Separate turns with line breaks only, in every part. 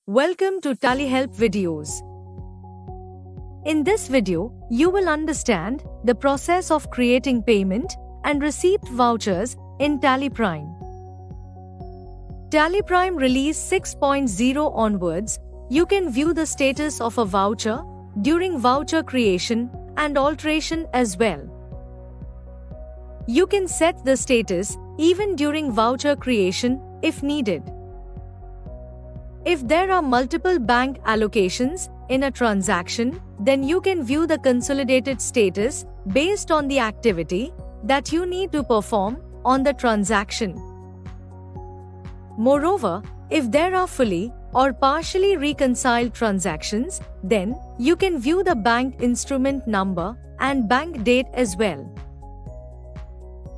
Welcome to TallyHelp videos. In this video, you will understand the process of creating payment and receipt vouchers in TallyPrime. TallyPrime Release 6.0 onwards, you can view the status of a voucher during voucher creation and alteration as well. You can set the status even during voucher creation if needed. If there are multiple bank allocations in a transaction, then you can view the consolidated status based on the activity that you need to perform on the transaction. Moreover, if there are fully or partially reconciled transactions, then you can view the bank instrument number and bank date as well.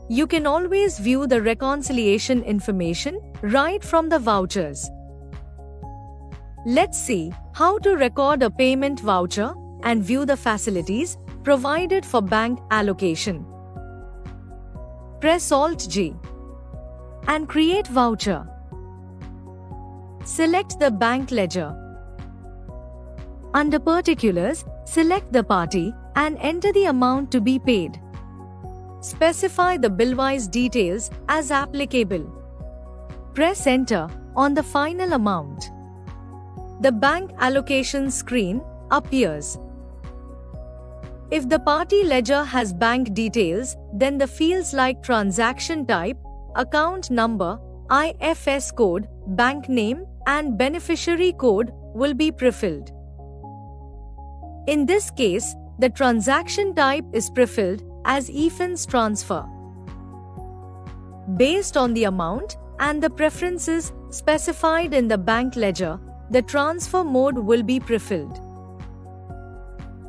You can always view the reconciliation information right from the vouchers. Let's see how to record a payment voucher and view the facilities provided for bank allocation. Press Alt-G and create voucher. Select the bank ledger. Under Particulars, select the party and enter the amount to be paid. Specify the billwise details as applicable. Press Enter on the final amount. The bank allocation screen appears. If the party ledger has bank details, then the fields like transaction type, account number, IFS code, bank name, and beneficiary code will be prefilled. In this case, the transaction type is prefilled as e-funds transfer. Based on the amount and the preferences specified in the bank ledger, the transfer mode will be prefilled.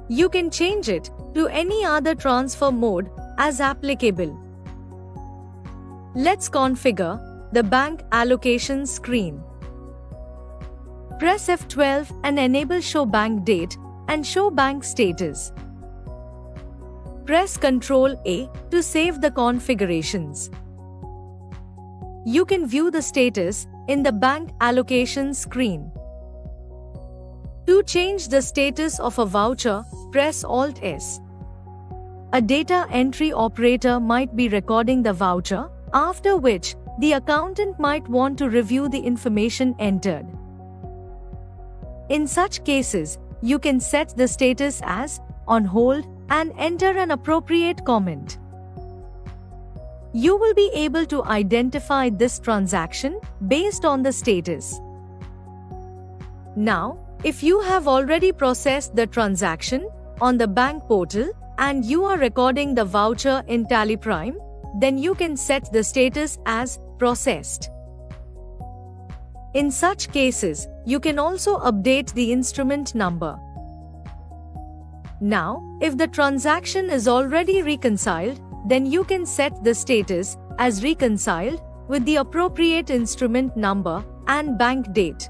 You can change it to any other transfer mode as applicable. Let's configure the bank allocation screen. Press F12 and enable Show Bank Date and Show Bank Status. Press Ctrl A to save the configurations. You can view the status in the bank allocation screen. To change the status of a voucher, press Alt-S. A data entry operator might be recording the voucher, after which the accountant might want to review the information entered. In such cases, you can set the status as on hold and enter an appropriate comment. You will be able to identify this transaction based on the status. Now, if you have already processed the transaction on the bank portal and you are recording the voucher in TallyPrime, then you can set the status as processed. In such cases, you can also update the instrument number. Now, if the transaction is already reconciled, then you can set the status as reconciled with the appropriate instrument number and bank date.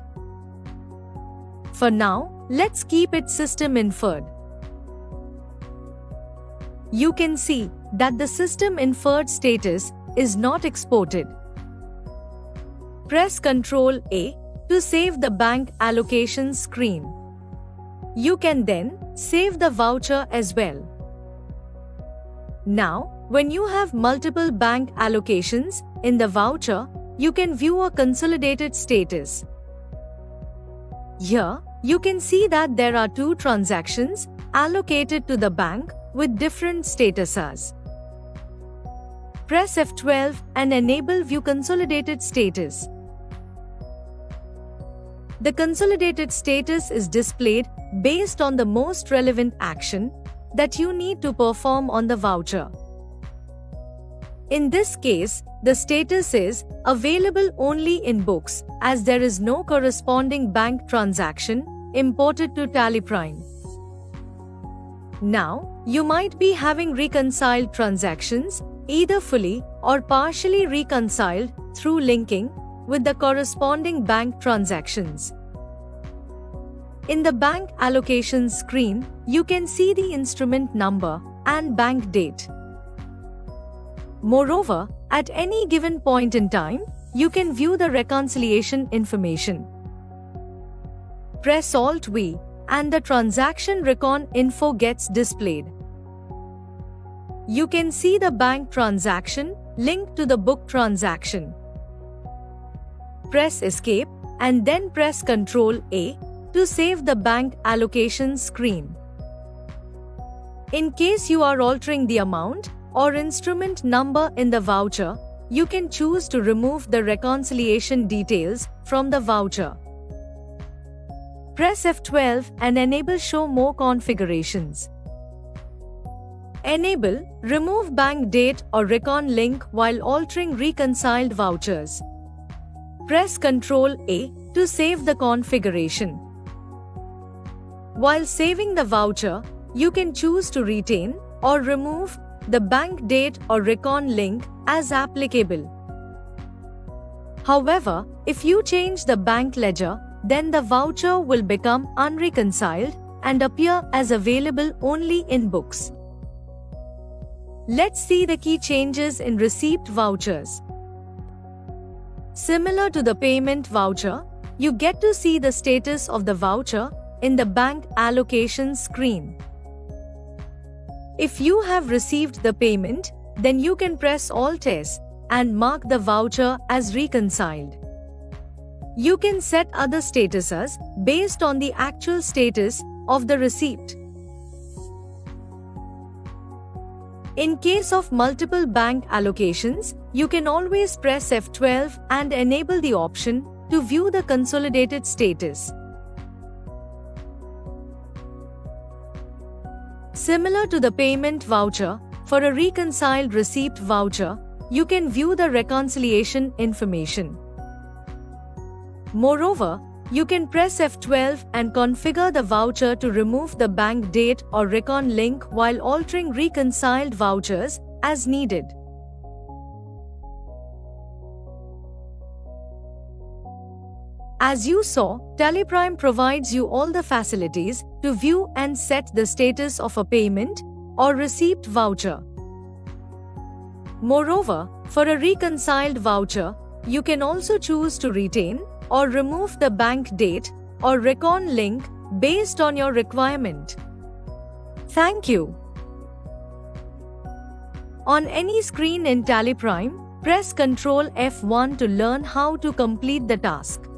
For now, let's keep it system inferred. You can see that the system inferred status is not exported. Press Ctrl A to save the bank allocation screen. You can then save the voucher as well. Now, when you have multiple bank allocations in the voucher, you can view a consolidated status. Here, you can see that there are two transactions allocated to the bank with different statuses. Press F12 and enable View Consolidated Status. The consolidated status is displayed based on the most relevant action that you need to perform on the voucher. In this case, the status is available only in books as there is no corresponding bank transaction imported to TallyPrime. Now, you might be having reconciled transactions, either fully or partially reconciled through linking with the corresponding bank transactions. In the bank allocation screen, you can see the instrument number and bank date. Moreover, at any given point in time, you can view the reconciliation information. Press Alt-V, and the transaction recon info gets displayed. You can see the bank transaction linked to the book transaction. Press Escape and then press Ctrl-A to save the bank allocation screen. In case you are altering the amount or instrument number in the voucher, you can choose to remove the reconciliation details from the voucher. Press F12 and enable Show More configurations. Enable Remove Bank Date or Recon Link while altering reconciled vouchers. Press Ctrl-A to save the configuration. While saving the voucher, you can choose to retain or remove the bank date or recon link as applicable. However, if you change the bank ledger, then the voucher will become unreconciled and appear as available only in books. Let's see the key changes in receipt vouchers. Similar to the payment voucher, you get to see the status of the voucher in the bank allocation screen. If you have received the payment, then you can press Alt-S and mark the voucher as reconciled. You can set other statuses based on the actual status of the receipt. In case of multiple bank allocations, you can always press F12 and enable the option to view the consolidated status. Similar to the payment voucher, for a reconciled receipt voucher, you can view the reconciliation information. Moreover, you can press F12 and configure the voucher to remove the bank date or recon link while altering reconciled vouchers as needed. As you saw, Tallyprime provides you all the facilities to view and set the status of a payment or receipt voucher. Moreover, for a reconciled voucher, you can also choose to retain or remove the bank date or recon link based on your requirement. Thank you. On any screen in Tallyprime, press Ctrl F1 to learn how to complete the task.